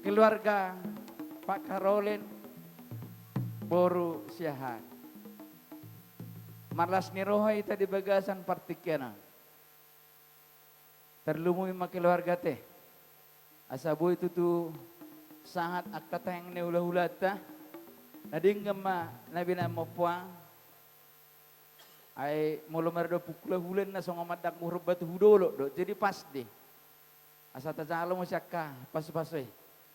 keluarga Pak Karolin Boru Siahan. Marlas nirohay tadi bagasan partikyana. Terlumui ma keluarga teh. Asabu itu tuh sangat akata yang neula-hulata. Nading ma nabi na mopuang. Ay mulumar do pukula hulen na song madak muhurub batu hudolo do. Jadi pas deh. Asa tajalo mo siya ka pas-pasoy.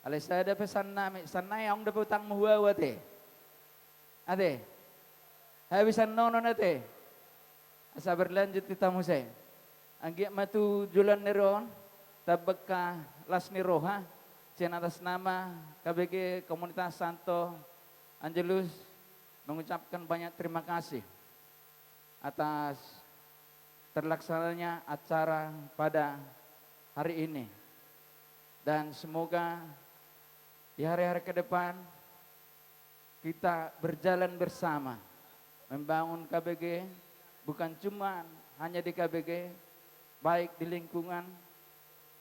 Alay saya ada pesan nami sanay ang dapat utang muhuwa te. Ade. Habisan nono na te. Asa berlanjut kita mo say. Anggi matu julan neron tabag ka las niroha. Siyan atas nama KBG Komunitas Santo Angelus mengucapkan banyak terima kasih atas terlaksananya acara pada hari ini. Dan semoga di hari-hari ke depan kita berjalan bersama membangun KBG bukan cuma hanya di KBG, baik di lingkungan,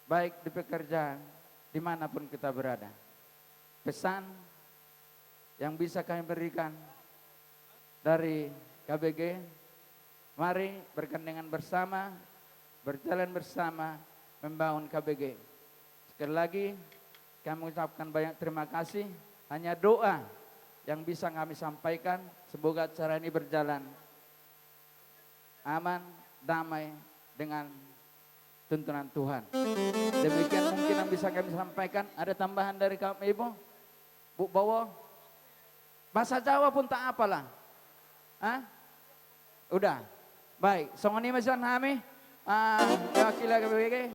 baik di pekerjaan, dimanapun kita berada. Pesan yang bisa kami berikan dari KBG, mari bergandengan bersama, berjalan bersama, membangun KBG. Sekali lagi, kami mengucapkan banyak terima kasih. Hanya doa yang bisa kami sampaikan. Semoga acara ini berjalan aman, damai, dengan tuntunan Tuhan. Demikian mungkin yang bisa kami sampaikan. Ada tambahan dari kami Ibu? Bu Bowo? Bahasa Jawa pun tak apalah. Hah? Udah. Baik, songoni masan kami. Wakil KBG.